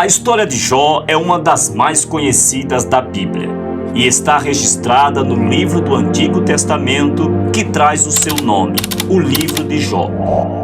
A história de Jó é uma das mais conhecidas da Bíblia e está registrada no livro do Antigo Testamento que traz o seu nome, o livro de Jó.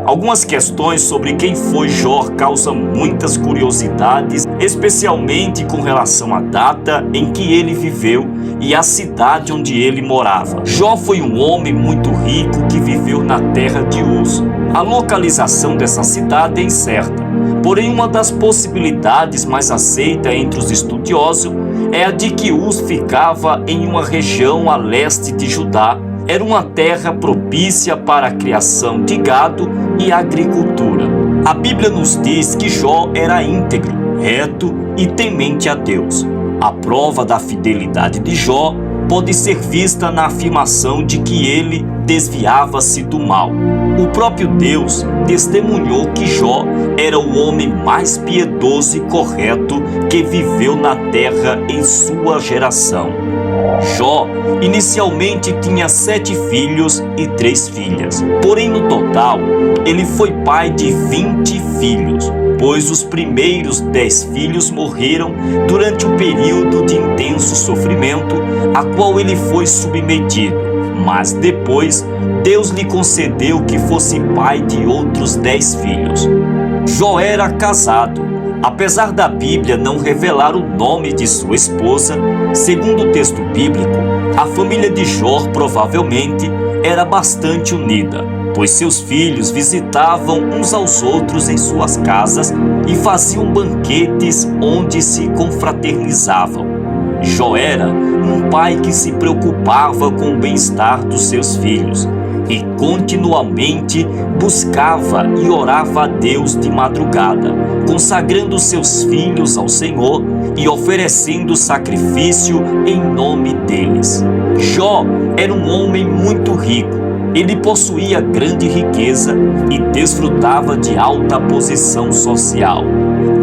Algumas questões sobre quem foi Jó causam muitas curiosidades, especialmente com relação à data em que ele viveu e a cidade onde ele morava. Jó foi um homem muito rico que viveu na terra de Uz. A localização dessa cidade é incerta, porém uma das possibilidades mais aceitas entre os estudiosos é a de que Uz ficava em uma região a leste de Judá. Era uma terra propícia para a criação de gado e agricultura. A Bíblia nos diz que Jó era íntegro, reto e temente a Deus. A prova da fidelidade de Jó pode ser vista na afirmação de que ele desviava-se do mal. O próprio Deus testemunhou que Jó era o homem mais piedoso e correto que viveu na terra em sua geração. Jó inicialmente tinha 7 filhos e 3 filhas, porém no total ele foi pai de 20 filhos, pois os primeiros 10 filhos morreram durante o período de intenso sofrimento a qual ele foi submetido, mas depois Deus lhe concedeu que fosse pai de outros 10 filhos. Jó era casado. Apesar da Bíblia não revelar o nome de sua esposa, segundo o texto bíblico, a família de Jó provavelmente era bastante unida, pois seus filhos visitavam uns aos outros em suas casas e faziam banquetes onde se confraternizavam. Jó era um pai que se preocupava com o bem-estar dos seus filhos e continuamente buscava e orava a Deus de madrugada, consagrando seus filhos ao Senhor e oferecendo sacrifício em nome deles. Jó era um homem muito rico. Ele possuía grande riqueza e desfrutava de alta posição social.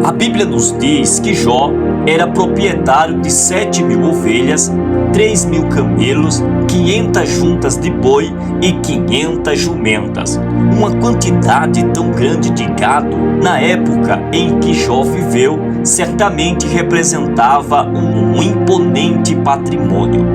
A Bíblia nos diz que Jó era proprietário de 7.000 ovelhas, 3.000 camelos, 500 juntas de boi e 500 jumentas. Uma quantidade tão grande de gado na época em que Jó viveu certamente representava um imponente patrimônio.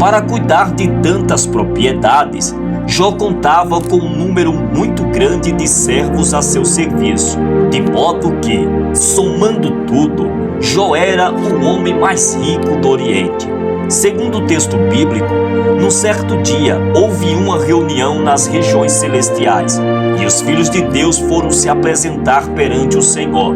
Para cuidar de tantas propriedades, Jó contava com um número muito grande de servos a seu serviço, de modo que, somando tudo, Jó era o homem mais rico do Oriente. Segundo o texto bíblico, num certo dia houve uma reunião nas regiões celestiais e os filhos de Deus foram se apresentar perante o Senhor.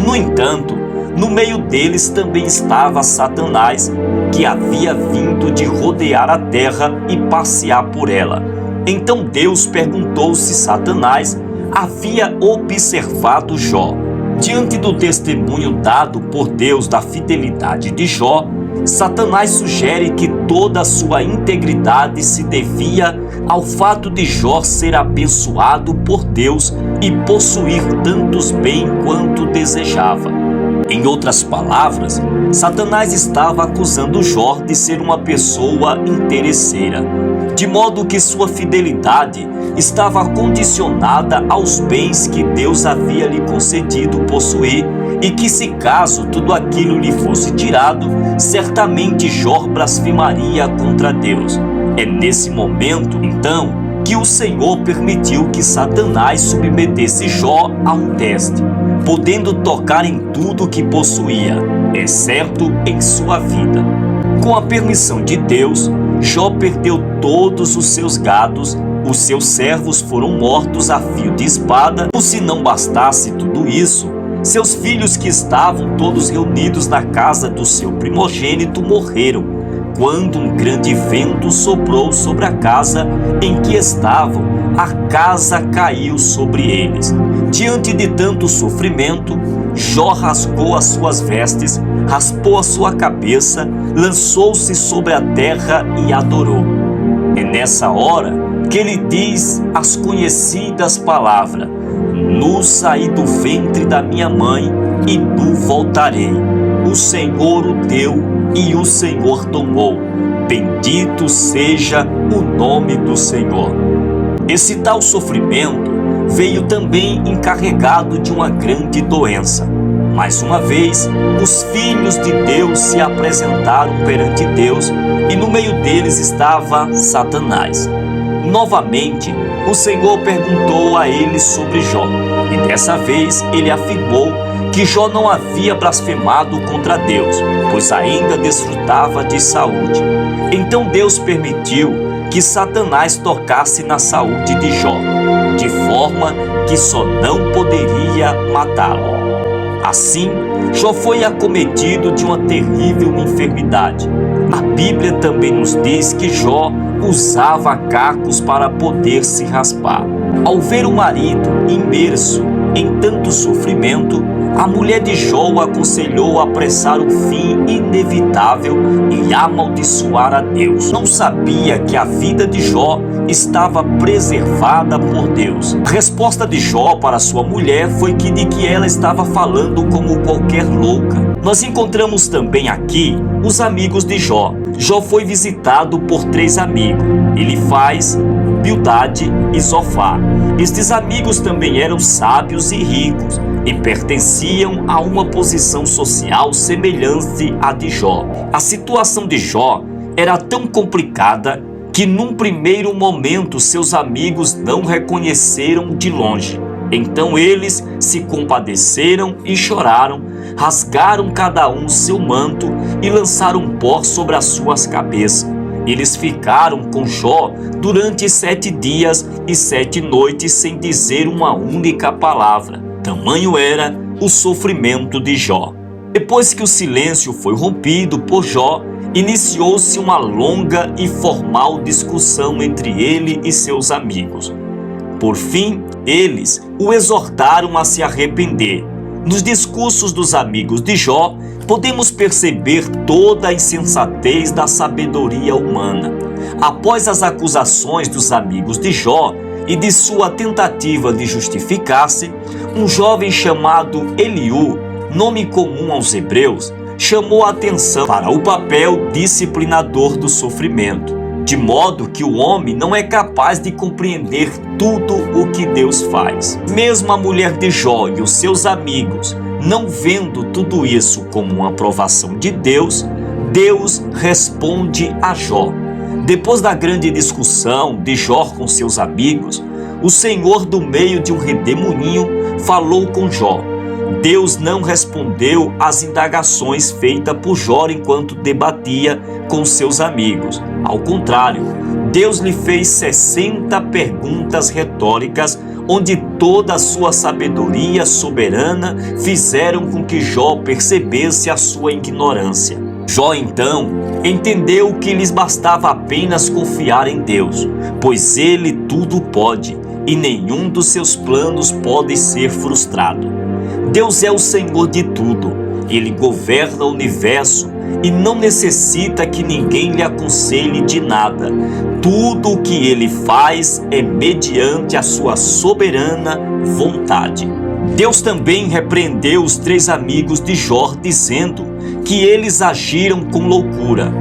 No entanto, no meio deles também estava Satanás, que havia vindo de rodear a terra e passear por ela. Então Deus perguntou se Satanás havia observado Jó. Diante do testemunho dado por Deus da fidelidade de Jó, Satanás sugere que toda a sua integridade se devia ao fato de Jó ser abençoado por Deus e possuir tantos bens quanto desejava. Em outras palavras, Satanás estava acusando Jó de ser uma pessoa interesseira, de modo que sua fidelidade estava condicionada aos bens que Deus havia lhe concedido possuir e que, se caso tudo aquilo lhe fosse tirado, certamente Jó blasfemaria contra Deus. É nesse momento, então, que o Senhor permitiu que Satanás submetesse Jó a um teste, podendo tocar em tudo que possuía, exceto em sua vida. Com a permissão de Deus, Jó perdeu todos os seus gados, os seus servos foram mortos a fio de espada. Por se não bastasse tudo isso, seus filhos, que estavam todos reunidos na casa do seu primogênito, morreram, quando um grande vento soprou sobre a casa em que estavam. A casa caiu sobre eles. Diante de tanto sofrimento, Jó rasgou as suas vestes, raspou a sua cabeça, lançou-se sobre a terra e adorou. É nessa hora que ele diz as conhecidas palavras: nu saí do ventre da minha mãe e nu voltarei. O Senhor o deu e o Senhor tomou. Bendito seja o nome do Senhor. Esse tal sofrimento veio também encarregado de uma grande doença, Mais uma vez, os filhos de Deus se apresentaram perante Deus e no meio deles estava Satanás. Novamente, o Senhor perguntou a eles sobre Jó, e dessa vez ele afirmou que Jó não havia blasfemado contra Deus, pois ainda desfrutava de saúde. Então Deus permitiu que Satanás tocasse na saúde de Jó, de forma que só não poderia matá-lo. Assim, Jó foi acometido de uma terrível enfermidade. A Bíblia também nos diz que Jó usava cacos para poder se raspar. Ao ver o marido imerso em tanto sofrimento, a mulher de Jó o aconselhou a apressar o fim inevitável e amaldiçoar a Deus. Não sabia que a vida de Jó estava preservada por Deus. A resposta de Jó para sua mulher foi de que ela estava falando como qualquer louca. Nós encontramos também aqui os amigos de Jó. Jó foi visitado por 3 amigos, Elifaz, Bildade e Zofar. Estes amigos também eram sábios e ricos e pertenciam a uma posição social semelhante à de Jó. A situação de Jó era tão complicada que num primeiro momento seus amigos não reconheceram de longe. Então eles se compadeceram e choraram, rasgaram cada um seu manto e lançaram pó sobre as suas cabeças. Eles ficaram com Jó durante 7 dias e 7 noites sem dizer uma única palavra. Tamanho era o sofrimento de Jó. Depois que o silêncio foi rompido por Jó, iniciou-se uma longa e formal discussão entre ele e seus amigos. Por fim, eles o exortaram a se arrepender. Nos discursos dos amigos de Jó, podemos perceber toda a insensatez da sabedoria humana. Após as acusações dos amigos de Jó e de sua tentativa de justificar-se, um jovem chamado Eliú, nome comum aos hebreus, chamou a atenção para o papel disciplinador do sofrimento, de modo que o homem não é capaz de compreender tudo o que Deus faz. Mesmo a mulher de Jó e os seus amigos, não vendo tudo isso como uma aprovação de Deus, Deus responde a Jó. Depois da grande discussão de Jó com seus amigos, o Senhor, do meio de um redemoinho, falou com Jó. Deus não respondeu às indagações feitas por Jó enquanto debatia com seus amigos. Ao contrário, Deus lhe fez 60 perguntas retóricas, onde toda a sua sabedoria soberana fizeram com que Jó percebesse a sua ignorância. Jó então entendeu que lhes bastava apenas confiar em Deus, pois Ele tudo pode e nenhum dos seus planos pode ser frustrado. Deus é o Senhor de tudo, Ele governa o universo e não necessita que ninguém lhe aconselhe de nada. Tudo o que Ele faz é mediante a sua soberana vontade. Deus também repreendeu os 3 amigos de Jó, dizendo que eles agiram com loucura,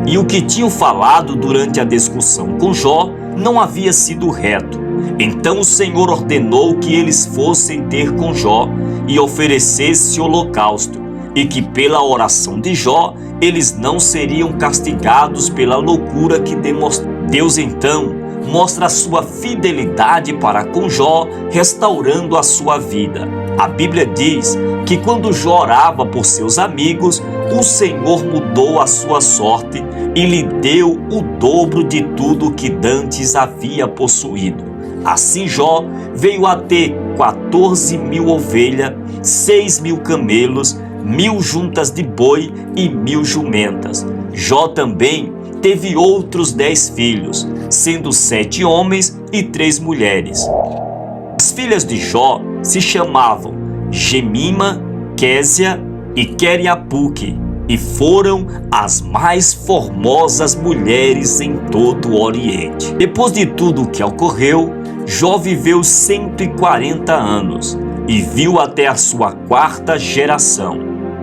e o que tinham falado durante a discussão com Jó não havia sido reto. Então o Senhor ordenou que eles fossem ter com Jó e oferecesse holocausto, e que pela oração de Jó eles não seriam castigados pela loucura que demonstraram. Deus então mostra a sua fidelidade para com Jó, restaurando a sua vida. A Bíblia diz que quando Jó orava por seus amigos, o Senhor mudou a sua sorte e lhe deu o dobro de tudo que dantes havia possuído. Assim Jó veio a ter 14.000 ovelhas, 6.000 camelos, 1.000 juntas de boi e 1.000 jumentas. Jó também teve outros 10 filhos, sendo 7 homens e 3 mulheres. As filhas de Jó se chamavam Gemima, Késia e Queriapuque, e foram as mais formosas mulheres em todo o Oriente. Depois de tudo o que ocorreu, Jó viveu 140 anos e viu até a sua 4ª geração.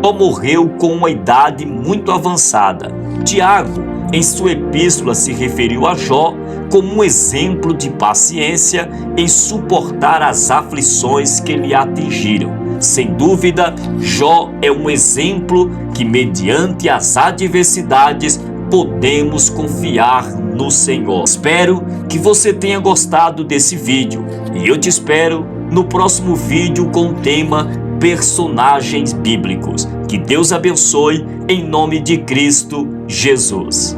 Jó morreu com uma idade muito avançada. Tiago, em sua epístola, se referiu a Jó como um exemplo de paciência em suportar as aflições que lhe atingiram. Sem dúvida, Jó é um exemplo que, mediante as adversidades, podemos confiar no Senhor. Espero que você tenha gostado desse vídeo e eu te espero no próximo vídeo com o tema Personagens Bíblicos. Que Deus abençoe em nome de Cristo Jesus.